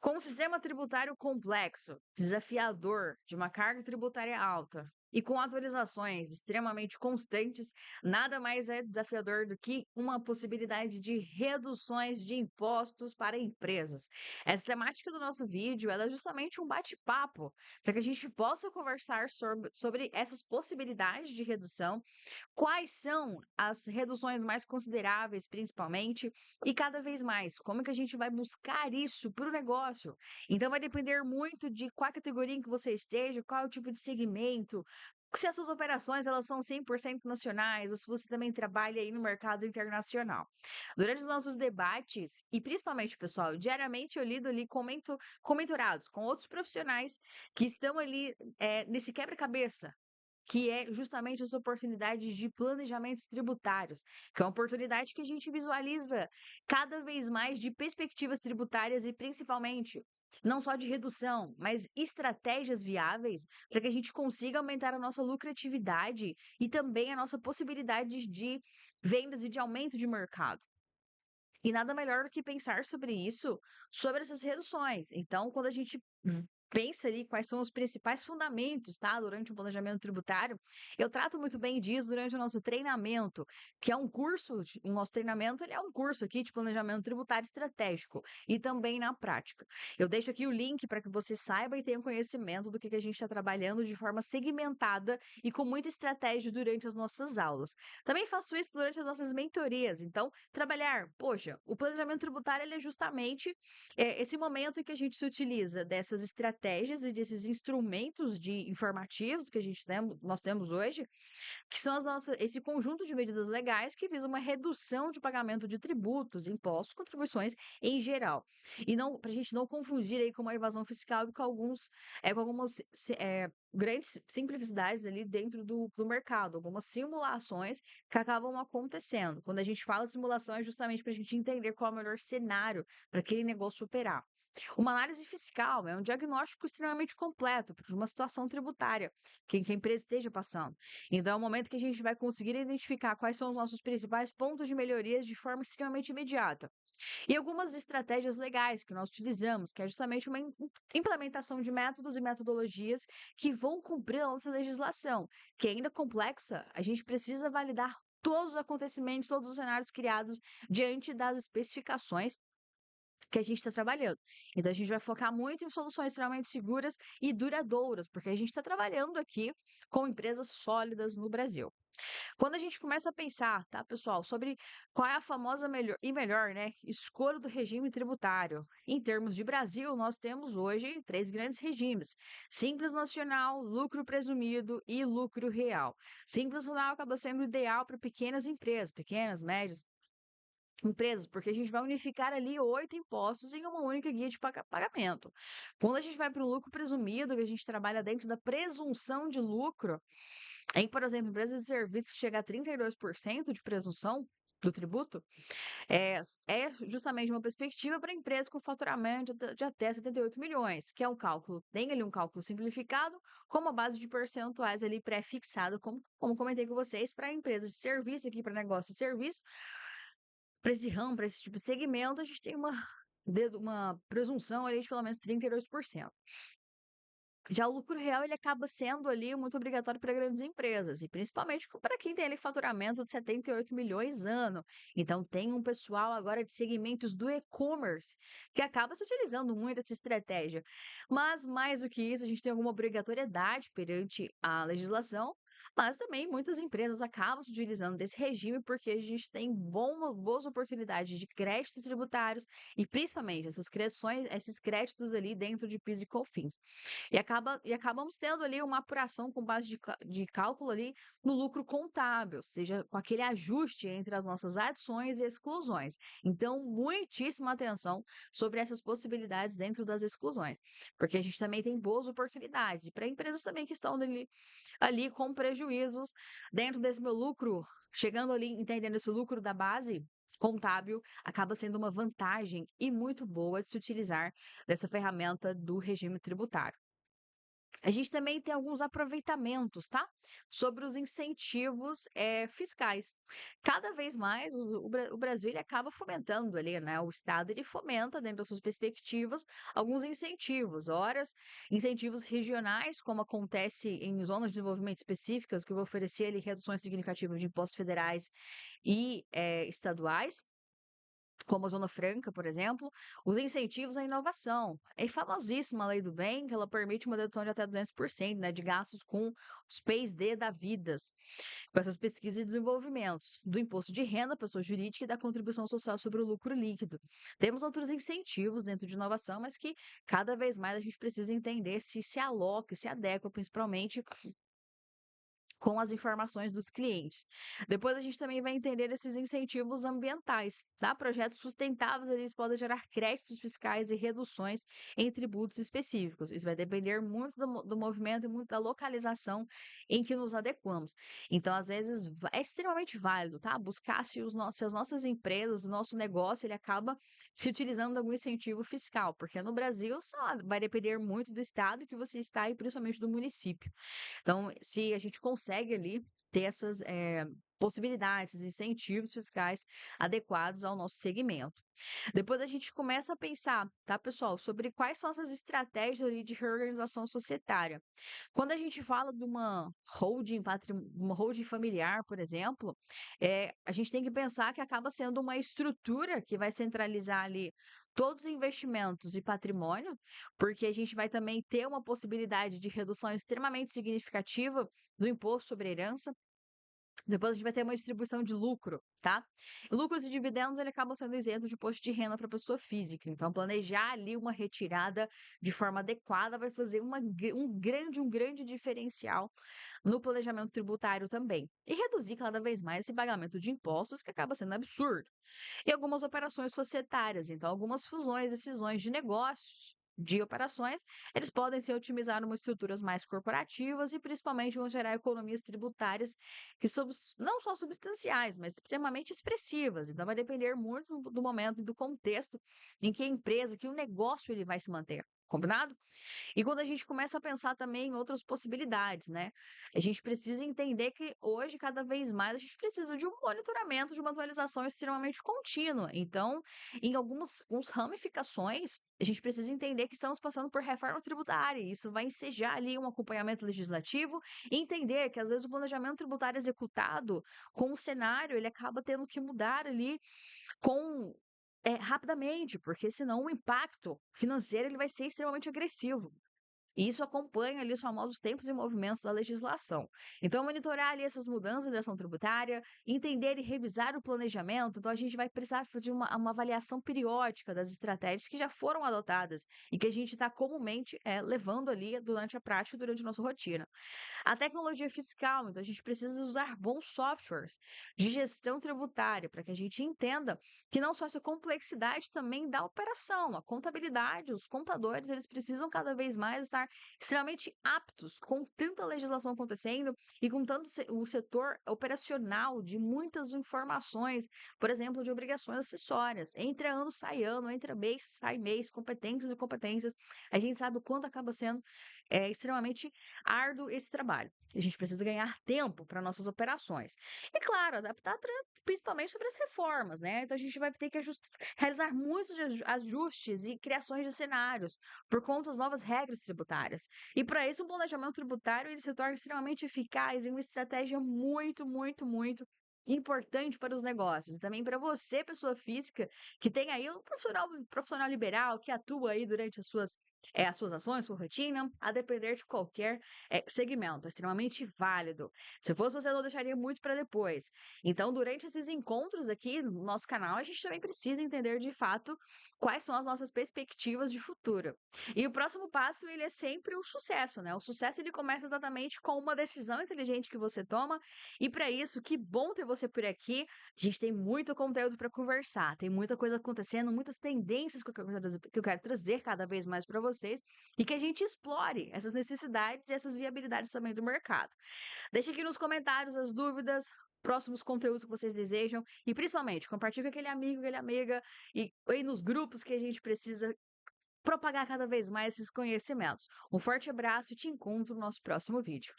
Com um sistema tributário complexo, desafiador, de uma carga tributária alta e com atualizações extremamente constantes, nada mais é desafiador do que uma possibilidade de reduções de impostos para empresas. Essa temática do nosso vídeo ela é justamente um bate-papo para que a gente possa conversar sobre essas possibilidades de redução. Quais são as reduções mais consideráveis, principalmente, e cada vez mais, como que a gente vai buscar isso para o negócio? Então vai depender muito de qual categoria em que você esteja, qual é o tipo de segmento, se as suas operações elas são 100% nacionais ou se você também trabalha aí no mercado internacional. Durante os nossos debates, e principalmente, pessoal, diariamente eu lido ali comentados com outros profissionais que estão ali nesse quebra-cabeça que é justamente as oportunidades de planejamentos tributários, que é uma oportunidade que a gente visualiza cada vez mais de perspectivas tributárias e principalmente não só de redução, mas estratégias viáveis para que a gente consiga aumentar a nossa lucratividade e também a nossa possibilidade de vendas e de aumento de mercado. E nada melhor do que pensar sobre isso, sobre essas reduções. Então, quando a gente pensa ali quais são os principais fundamentos, tá, durante o planejamento tributário, eu trato muito bem disso durante o nosso treinamento, que é um curso, o nosso treinamento, ele é um curso aqui de planejamento tributário estratégico e também na prática. Eu deixo aqui o link para que você saiba e tenha conhecimento do que a gente está trabalhando de forma segmentada e com muita estratégia durante as nossas aulas. Também faço isso durante as nossas mentorias. Então, trabalhar, poxa, o planejamento tributário ele é justamente esse momento em que a gente se utiliza dessas estratégias e desses instrumentos de informativos que nós temos hoje, que são esse conjunto de medidas legais que visam uma redução de pagamento de tributos, impostos, contribuições em geral. E não para a gente não confundir aí com a evasão fiscal e com algumas grandes simplicidades ali dentro do mercado, algumas simulações que acabam acontecendo. Quando a gente fala simulação, é justamente para a gente entender qual é o melhor cenário para aquele negócio operar. Uma análise fiscal é um diagnóstico extremamente completo de uma situação tributária que a empresa esteja passando. Então, é o momento que a gente vai conseguir identificar quais são os nossos principais pontos de melhorias de forma extremamente imediata. E algumas estratégias legais que nós utilizamos, que é justamente uma implementação de métodos e metodologias que vão cumprir a nossa legislação, que é ainda complexa, a gente precisa validar todos os acontecimentos, todos os cenários criados diante das especificações que a gente está trabalhando. Então, a gente vai focar muito em soluções extremamente seguras e duradouras, porque a gente está trabalhando aqui com empresas sólidas no Brasil. Quando a gente começa a pensar, tá, pessoal, sobre qual é a famosa melhor, né, escolha do regime tributário. Em termos de Brasil, nós temos hoje três grandes regimes: Simples Nacional, Lucro Presumido e Lucro Real. Simples Nacional acaba sendo ideal para pequenas empresas, pequenas, médias empresas, porque a gente vai unificar ali 8 impostos em uma única guia de pagamento. Quando a gente vai para o lucro presumido, que a gente trabalha dentro da presunção de lucro, em, por exemplo, empresas de serviço que chega a 32% de presunção do tributo, é justamente uma perspectiva para empresas com faturamento de até 78 milhões, que é um cálculo, tem ali um cálculo simplificado, com uma base de percentuais ali pré-fixado, como comentei com vocês, para empresas de serviço, aqui para negócio de serviço, para esse ramo, para esse tipo de segmento, a gente tem uma presunção ali de pelo menos 32%. Já o lucro real, ele acaba sendo ali muito obrigatório para grandes empresas, e principalmente para quem tem ali faturamento de 78 milhões ano. Então, tem um pessoal agora de segmentos do e-commerce que acaba se utilizando muito essa estratégia. Mas, mais do que isso, a gente tem alguma obrigatoriedade perante a legislação, mas também muitas empresas acabam se utilizando desse regime porque a gente tem boas oportunidades de créditos tributários e principalmente essas criações, esses créditos ali dentro de PIS e COFINS. E acabamos tendo ali uma apuração com base de cálculo ali no lucro contábil, ou seja, com aquele ajuste entre as nossas adições e exclusões. Então, muitíssima atenção sobre essas possibilidades dentro das exclusões, porque a gente também tem boas oportunidades. E para empresas também que estão ali com prejuízos dentro desse meu lucro, chegando ali, entendendo esse lucro da base contábil, acaba sendo uma vantagem e muito boa de se utilizar dessa ferramenta do regime tributário. A gente também tem alguns aproveitamentos, tá? Sobre os incentivos fiscais. Cada vez mais o Brasil ele acaba fomentando ali, né? O Estado ele fomenta, dentro das suas perspectivas, alguns incentivos. Horas, incentivos regionais, como acontece em zonas de desenvolvimento específicas, que vão oferecer ali reduções significativas de impostos federais e estaduais como a Zona Franca, por exemplo, os incentivos à inovação. É famosíssima a Lei do Bem, que ela permite uma dedução de até 200%, né, de gastos com os P&D da Vidas, com essas pesquisas e desenvolvimentos, do imposto de renda à pessoa jurídica e da contribuição social sobre o lucro líquido. Temos outros incentivos dentro de inovação, mas que cada vez mais a gente precisa entender se aloca, se adequa, principalmente com as informações dos clientes. Depois a gente também vai entender esses incentivos ambientais, tá? Projetos sustentáveis eles podem gerar créditos fiscais e reduções em tributos específicos. Isso vai depender muito do movimento e muito da localização em que nos adequamos. Então, às vezes, é extremamente válido, tá? Buscar se as nossas empresas, o nosso negócio, ele acaba se utilizando de algum incentivo fiscal, porque no Brasil só vai depender muito do estado que você está e principalmente do município. Então, se a gente consegue ali ter essas possibilidades, incentivos fiscais adequados ao nosso segmento. Depois a gente começa a pensar, tá, pessoal, sobre quais são essas estratégias ali de reorganização societária. Quando a gente fala de uma holding familiar, por exemplo, a gente tem que pensar que acaba sendo uma estrutura que vai centralizar ali todos os investimentos e patrimônio, porque a gente vai também ter uma possibilidade de redução extremamente significativa do imposto sobre a herança. Depois a gente vai ter uma distribuição de lucro, tá? Lucros e dividendos, ele acabam sendo isentos de imposto de renda para a pessoa física. Então, planejar ali uma retirada de forma adequada vai fazer um grande diferencial no planejamento tributário também. E reduzir cada vez mais esse pagamento de impostos, que acaba sendo absurdo. E algumas operações societárias, então algumas fusões e cisões de negócios, de operações, eles podem ser otimizados em estruturas mais corporativas e principalmente vão gerar economias tributárias que são não só substanciais, mas extremamente expressivas. Então vai depender muito do momento e do contexto em que a empresa, que o negócio ele vai se manter. Combinado? E quando a gente começa a pensar também em outras possibilidades, né? A gente precisa entender que hoje, cada vez mais, a gente precisa de um monitoramento, de uma atualização extremamente contínua. Então, em algumas ramificações, a gente precisa entender que estamos passando por reforma tributária. E isso vai ensejar ali um acompanhamento legislativo e entender que, às vezes, o planejamento tributário executado com o cenário, ele acaba tendo que mudar ali com rapidamente, porque senão o impacto financeiro ele vai ser extremamente agressivo. E isso acompanha ali os famosos tempos e movimentos da legislação. Então, monitorar ali essas mudanças da ação tributária, entender e revisar o planejamento. Então, a gente vai precisar fazer uma avaliação periódica das estratégias que já foram adotadas e que a gente está comumente levando ali durante a prática, durante a nossa rotina. A tecnologia fiscal, então a gente precisa usar bons softwares de gestão tributária para que a gente entenda que não só essa complexidade também da operação, a contabilidade, os contadores, eles precisam cada vez mais estar extremamente aptos com tanta legislação acontecendo e com tanto o setor operacional de muitas informações, por exemplo, de obrigações acessórias. Entre ano sai ano, entre mês sai mês, competências e competências. A gente sabe o quanto acaba sendo extremamente árduo esse trabalho. A gente precisa ganhar tempo para nossas operações. E, claro, adaptar principalmente sobre as reformas, né? Então, a gente vai ter que realizar muitos ajustes e criações de cenários por conta das novas regras tributárias. E, para isso, o planejamento tributário ele se torna extremamente eficaz e uma estratégia muito, muito, muito importante para os negócios. E também para você, pessoa física, que tem aí um profissional liberal que atua aí durante as suas ações, sua rotina, a depender de qualquer segmento. É extremamente válido. Se fosse você, não deixaria muito para depois. Então, durante esses encontros aqui no nosso canal, a gente também precisa entender de fato quais são as nossas perspectivas de futuro. E o próximo passo, ele é sempre o sucesso, né? O sucesso, ele começa exatamente com uma decisão inteligente que você toma. E para isso, que bom ter você por aqui. A gente tem muito conteúdo para conversar, tem muita coisa acontecendo, muitas tendências que eu quero trazer cada vez mais para vocês e que a gente explore essas necessidades e essas viabilidades também do mercado. Deixe aqui nos comentários as dúvidas, próximos conteúdos que vocês desejam e principalmente compartilhe com aquele amigo, aquela amiga e nos grupos que a gente precisa propagar cada vez mais esses conhecimentos. Um forte abraço e te encontro no nosso próximo vídeo.